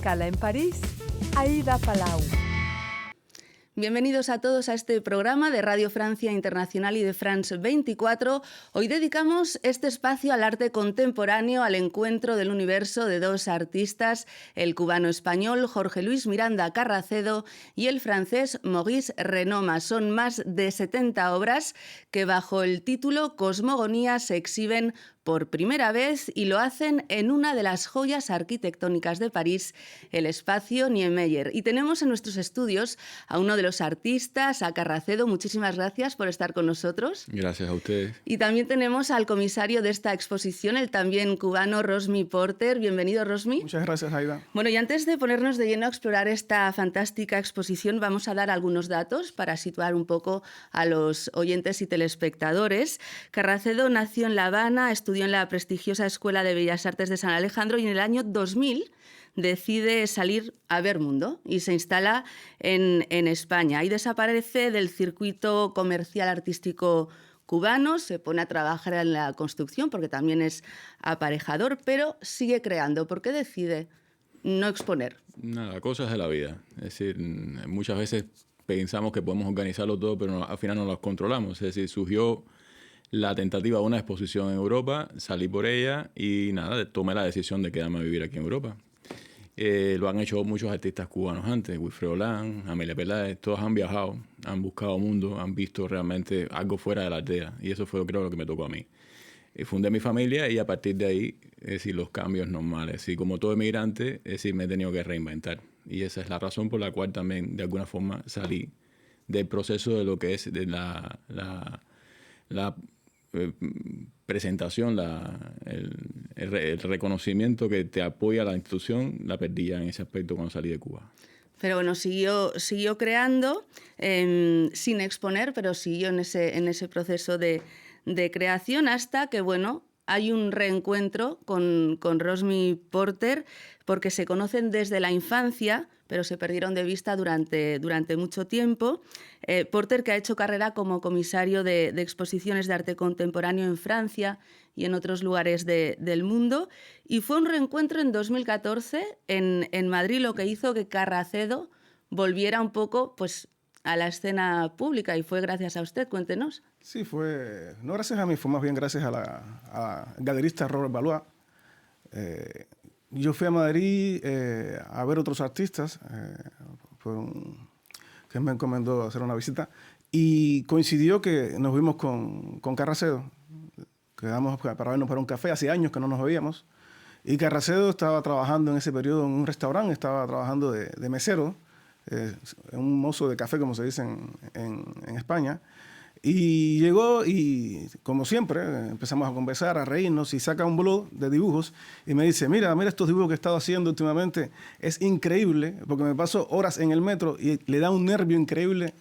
escala en París, Aida Palau. Bienvenidos a todos a este programa de Radio Francia Internacional y de France 24. Hoy dedicamos este espacio al arte contemporáneo, al encuentro del universo de dos artistas, el cubano-español Jorge Luis Miranda Carracedo y el francés Maurice Renoma. Son más de 70 obras que bajo el título Cosmogonía se exhiben por primera vez y lo hacen en una de las joyas arquitectónicas de París, el espacio Niemeyer. Y tenemos en nuestros estudios a uno de los artistas, a Carracedo. Muchísimas gracias por estar con nosotros. Gracias a ustedes. Y también tenemos al comisario de esta exposición, el también cubano Rosmi Porter. Bienvenido, Rosmi. Muchas gracias, Aida. Bueno, y antes de ponernos de lleno a explorar esta fantástica exposición, vamos a dar algunos datos para situar un poco a los oyentes y telespectadores. Carracedo nació en La Habana, estudió en la prestigiosa Escuela de Bellas Artes de San Alejandro y en el año 2000 decide salir a ver mundo y se instala en España. Y desaparece del circuito comercial artístico cubano, se pone a trabajar en la construcción porque también es aparejador, pero sigue creando. ¿Por qué decide no exponer? Nada, cosas de la vida. Es decir, muchas veces pensamos que podemos organizarlo todo, pero al final no los controlamos. Es decir, surgió la tentativa de una exposición en Europa, salí por ella y nada, tomé la decisión de quedarme a vivir aquí en Europa. Lo han hecho muchos artistas cubanos antes, Wilfredo Olán, Amelia Peláez, todos han viajado, han buscado mundo, han visto realmente algo fuera de la aldea y eso fue, creo, lo que me tocó a mí. Fundé mi familia y a partir de ahí, es decir, los cambios normales. Y como todo emigrante, es decir, me he tenido que reinventar. Y esa es la razón por la cual también, de alguna forma, salí del proceso de lo que es de la presentación, el reconocimiento que te apoya la institución, la perdí ya en ese aspecto cuando salí de Cuba. Pero bueno, siguió creando sin exponer, pero siguió en ese proceso de creación hasta que, bueno, hay un reencuentro con Rosmi Porter porque se conocen desde la infancia, pero se perdieron de vista durante mucho tiempo. Porter, que ha hecho carrera como comisario de exposiciones de arte contemporáneo en Francia y en otros lugares del mundo, y fue un reencuentro en 2014 en Madrid, lo que hizo que Carracedo volviera un poco pues, a la escena pública, y fue gracias a usted. Cuéntenos. Sí, fue, no gracias a mí, fue más bien gracias al galerista Robert Valois. Yo fui a Madrid a ver otros artistas, que me encomendó hacer una visita, y coincidió que nos vimos con Carracedo. Quedamos para vernos para un café, hace años que no nos veíamos, y Carracedo estaba trabajando en ese periodo en un restaurante, estaba trabajando de mesero, un mozo de café, como se dice en España. Y llegó y, como siempre, empezamos a conversar, a reírnos, y saca un blog de dibujos y me dice, mira estos dibujos que he estado haciendo últimamente, es increíble, porque me paso horas en el metro y le da un nervio increíble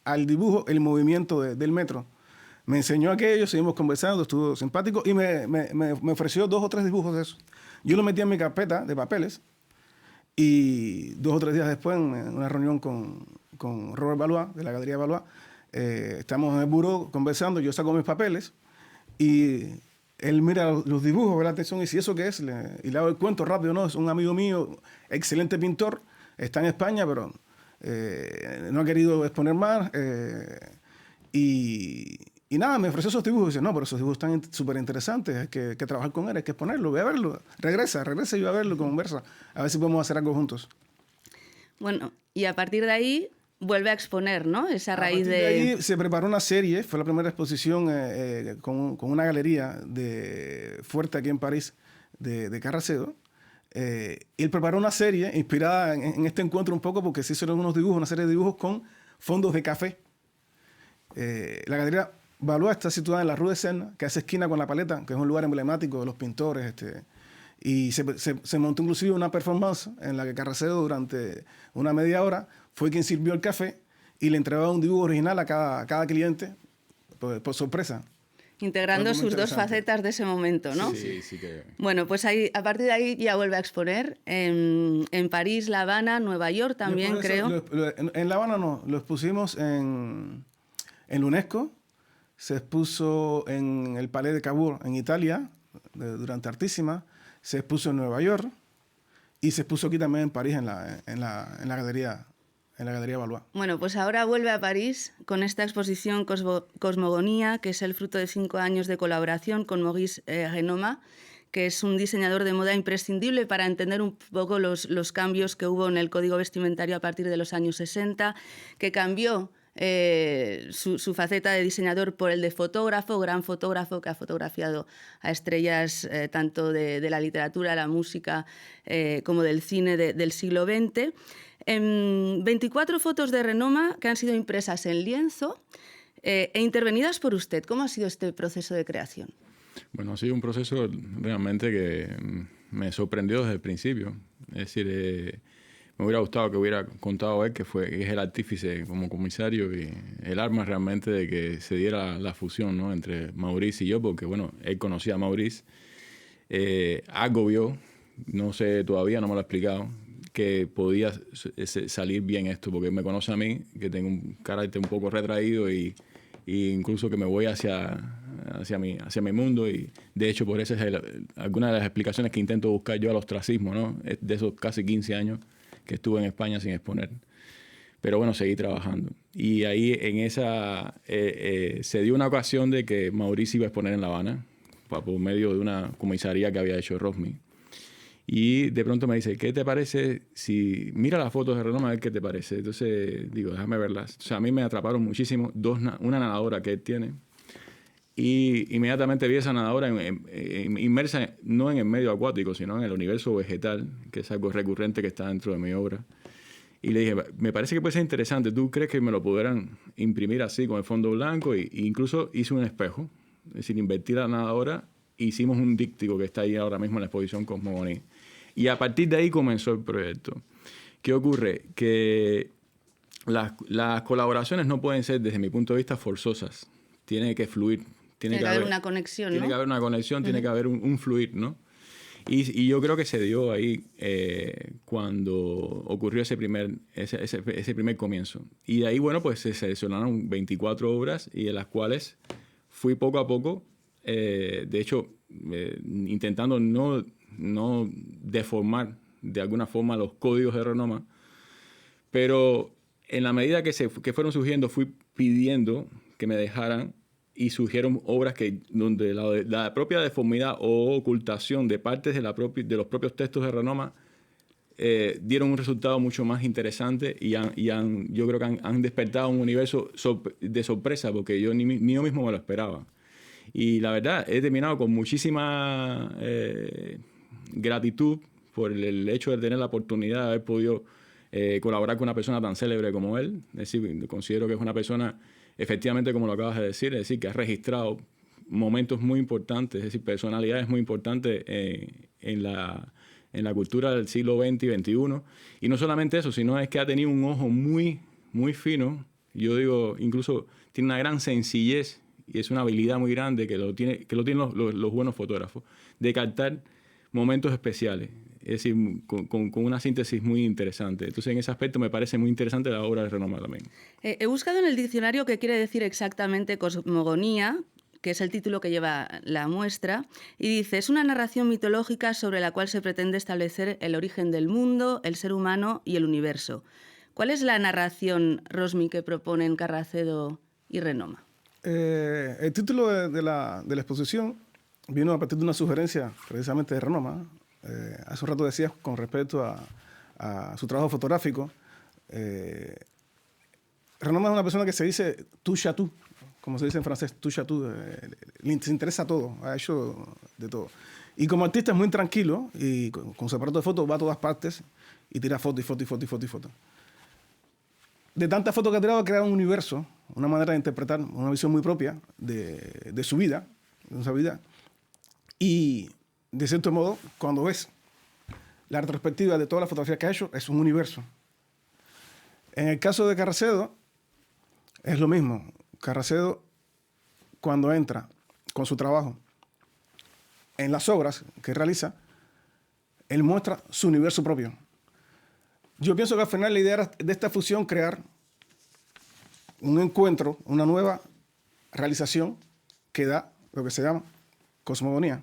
al dibujo, el movimiento del metro. Me enseñó aquello, seguimos conversando, estuvo simpático y me ofreció 2 o 3 dibujos de eso. Yo lo metí en mi carpeta de papeles y 2 o 3 días después, en una reunión con Robert Valois, de la Galería Valois, estamos en el buró conversando, yo saco mis papeles y él mira los dibujos, ve la atención y dice, ¿eso qué es? Y le hago el cuento rápido, ¿no? Es un amigo mío, excelente pintor, está en España, pero no ha querido exponer más. Y nada, me ofreció esos dibujos y dice, no, pero esos dibujos están súper interesantes, hay que trabajar con él, hay que exponerlo, ve a verlo, regresa y va a verlo, conversa, a ver si podemos hacer algo juntos. Bueno, y a partir de ahí vuelve a exponer, ¿no? Esa raíz de ahí se preparó una serie, fue la primera exposición con una galería fuerte aquí en París de Carracedo. Y él preparó una serie inspirada en este encuentro un poco porque se hicieron unos dibujos, una serie de dibujos con fondos de café. La Galería Valois está situada en la Rue de Seine, que hace esquina con La Paleta, que es un lugar emblemático de los pintores. Y se montó inclusive una performance en la que Carracedo durante una media hora fue quien sirvió el café y le entregaba un dibujo original a cada cliente por sorpresa. Integrando sus 2 facetas de ese momento, ¿no? Sí que... Bueno, pues ahí, a partir de ahí ya vuelve a exponer en París, La Habana, Nueva York también, creo. En La Habana no, lo expusimos en la UNESCO, se expuso en el Palais de Cavour en Italia durante Artísima, se expuso en Nueva York y se expuso aquí también en París, en la Galería Valois. Bueno, pues ahora vuelve a París con esta exposición Cosmogonía, que es el fruto de 5 años de colaboración con Maurice Renoma, que es un diseñador de moda imprescindible para entender un poco los cambios que hubo en el código vestimentario a partir de los años 60, que cambió su faceta de diseñador por el de fotógrafo, gran fotógrafo que ha fotografiado a estrellas tanto de la literatura, la música como del cine del siglo XX. 24 fotos de Renoma que han sido impresas en lienzo e intervenidas por usted. ¿Cómo ha sido este proceso de creación? Bueno, ha sido un proceso realmente que me sorprendió desde el principio. Es decir, me hubiera gustado que hubiera contado él, que es el artífice como comisario y el arma realmente de que se diera la fusión, ¿no?, entre Maurice y yo, porque bueno, él conocía a Maurice. Algo vio, no sé todavía, no me lo ha explicado, que podía salir bien esto, porque él me conoce a mí, que tengo un carácter un poco retraído y incluso que me voy hacia mi mundo, y de hecho por eso es alguna de las explicaciones que intento buscar yo al ostracismo, ¿no?, de esos casi 15 años que estuve en España sin exponer. Pero bueno, seguí trabajando. Y ahí en esa se dio una ocasión de que Maurice iba a exponer en La Habana por medio de una comisaría que había hecho Rosmi. Y de pronto me dice, ¿qué te parece si mira las fotos de Renoma a ver qué te parece? Entonces digo, déjame verlas. O sea, a mí me atraparon muchísimo una nadadora que él tiene. Y inmediatamente vi esa nadadora inmersa no en el medio acuático, sino en el universo vegetal, que es algo recurrente que está dentro de mi obra. Y le dije, me parece que puede ser interesante. ¿Tú crees que me lo pudieran imprimir así con el fondo blanco? Y incluso hice un espejo. Es decir, invertí la nadadora, hicimos un díptico que está ahí ahora mismo en la exposición Cosmogonía. Y a partir de ahí comenzó el proyecto. ¿Qué ocurre? Que las colaboraciones no pueden ser, desde mi punto de vista, forzosas. Tiene que fluir. Tiene que haber una conexión, ¿no? Tiene que haber una conexión, tiene que haber un fluir, ¿no? Y yo creo que se dio ahí cuando ocurrió ese primer comienzo. Y de ahí, bueno, pues se seleccionaron 24 obras y de las cuales fui poco a poco, de hecho, intentando no deformar de alguna forma los códigos de Renoma, pero en la medida que fueron surgiendo, fui pidiendo que me dejaran, y surgieron obras donde la propia deformidad o ocultación de partes de los propios textos de Renoma dieron un resultado mucho más interesante y yo creo que han despertado un universo de sorpresa, porque yo ni yo mismo me lo esperaba. Y la verdad, he terminado con muchísima gratitud por el hecho de tener la oportunidad de haber podido colaborar con una persona tan célebre como él. Es decir, considero que es una persona, efectivamente, como lo acabas de decir, es decir, que ha registrado momentos muy importantes, es decir, personalidades muy importantes en la cultura del siglo XX y XXI. Y no solamente eso, sino es que ha tenido un ojo muy, muy fino. Yo digo, incluso tiene una gran sencillez y es una habilidad muy grande que lo tienen los buenos fotógrafos, de captar momentos especiales. Es decir, con una síntesis muy interesante. Entonces, en ese aspecto me parece muy interesante la obra de Renoma también. He buscado en el diccionario qué quiere decir exactamente cosmogonía, que es el título que lleva la muestra, y dice, es una narración mitológica sobre la cual se pretende establecer el origen del mundo, el ser humano y el universo. ¿Cuál es la narración, Rosmi, que proponen Carracedo y Renoma? El título de la exposición vino a partir de una sugerencia precisamente de Renoma. Hace un rato decías con respecto a su trabajo fotográfico. Renoma es una persona que se dice touche à tout, como se dice en francés, touche à tout. Le interesa todo, ha hecho de todo. Y como artista es muy tranquilo y con su aparato de fotos va a todas partes y tira fotos y fotos y fotos y fotos y fotos. De tantas fotos que ha tirado, ha creado un universo, una manera de interpretar, una visión muy propia de su vida, de su vida. Y de cierto modo, cuando ves la retrospectiva de todas las fotografías que ha hecho, es un universo. En el caso de Carracedo, es lo mismo. Carracedo, cuando entra con su trabajo en las obras que realiza, él muestra su universo propio. Yo pienso que al final la idea era de esta fusión crear un encuentro, una nueva realización que da lo que se llama cosmogonía.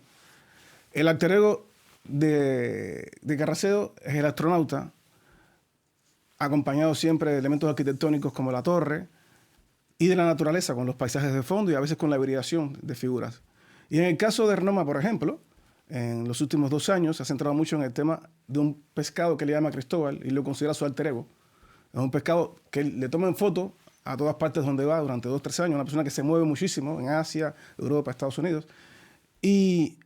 El alter ego de Carracedo es el astronauta, acompañado siempre de elementos arquitectónicos como la torre, y de la naturaleza, con los paisajes de fondo y a veces con la hibridación de figuras. Y en el caso de Renoma, por ejemplo, en los últimos 2 años se ha centrado mucho en el tema de un pescado que le llama Cristóbal y lo considera su alter ego. Es un pescado que le toman fotos a todas partes donde va durante 2 o 3 años, una persona que se mueve muchísimo en Asia, Europa, Estados Unidos. Y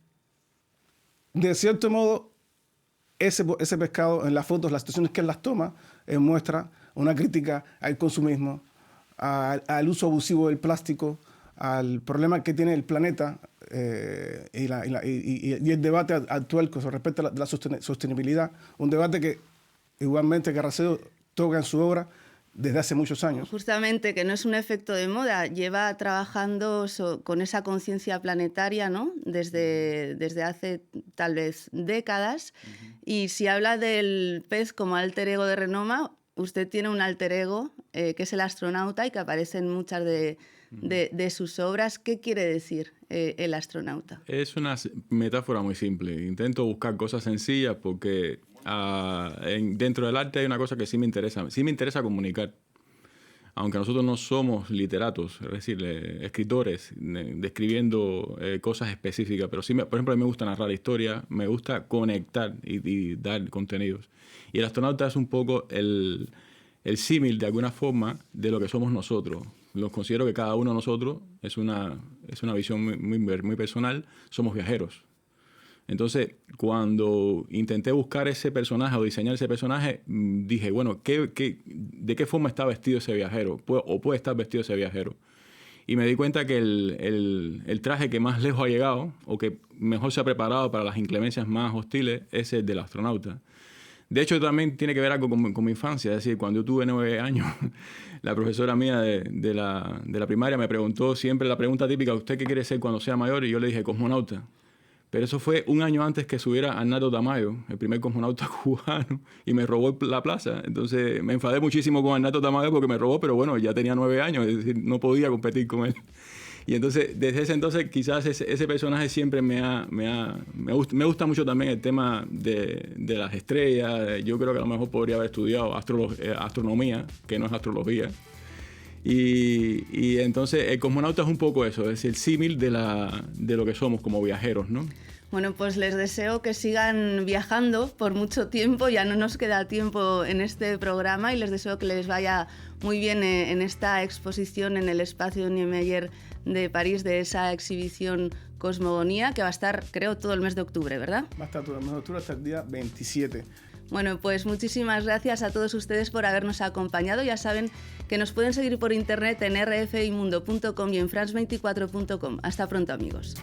de cierto modo, ese pescado en las fotos, las situaciones que él las toma, muestra una crítica al consumismo, al uso abusivo del plástico, al problema que tiene el planeta y el debate actual con respecto a la sostenibilidad. Un debate que igualmente Carracedo toca en su obra desde hace muchos años. Justamente, que no es un efecto de moda, lleva trabajando con esa conciencia planetaria, ¿no? Desde hace tal vez décadas. Y si habla del pez como alter ego de Renoma, usted tiene un alter ego que es el astronauta y que aparece en muchas de sus obras. ¿Qué quiere decir el astronauta? Es una metáfora muy simple. Intento buscar cosas sencillas porque dentro del arte hay una cosa que sí me interesa. Sí me interesa comunicar. Aunque nosotros no somos literatos, es decir, escritores, describiendo cosas específicas, pero sí, por ejemplo, a mí me gusta narrar historias, me gusta conectar y dar contenidos. Y el astronauta es un poco el símil, de alguna forma, de lo que somos nosotros. Los considero que cada uno de nosotros es una visión muy personal, somos viajeros. Entonces, cuando intenté buscar ese personaje o diseñar ese personaje, dije, bueno, ¿de qué forma está vestido ese viajero? ¿O puede estar vestido ese viajero? Y me di cuenta que el traje que más lejos ha llegado o que mejor se ha preparado para las inclemencias más hostiles es el del astronauta. De hecho, también tiene que ver algo con mi infancia. Es decir, cuando yo tuve 9 años, la profesora mía de la primaria me preguntó siempre la pregunta típica, ¿usted qué quiere ser cuando sea mayor? Y yo le dije, cosmonauta. Pero eso fue un año antes que subiera Arnaldo Tamayo, el primer cosmonauta cubano, y me robó la plaza. Entonces me enfadé muchísimo con Arnaldo Tamayo porque me robó, pero bueno, ya tenía 9 años, es decir, no podía competir con él. Y entonces, desde ese entonces, quizás ese personaje siempre me gusta mucho también el tema de las estrellas. Yo creo que a lo mejor podría haber estudiado astronomía, que no es astrología. Y entonces el cosmonauta es un poco eso, es decir, el símil de lo que somos como viajeros, ¿no? Bueno, pues les deseo que sigan viajando por mucho tiempo, ya no nos queda tiempo en este programa y les deseo que les vaya muy bien en esta exposición en el espacio Niemeyer de París de esa exhibición Cosmogonía, que va a estar, creo, todo el mes de octubre, ¿verdad? Va a estar todo el mes de octubre hasta el día 27. Bueno, pues muchísimas gracias a todos ustedes por habernos acompañado. Ya saben que nos pueden seguir por internet en rfimundo.com y en france24.com. Hasta pronto, amigos.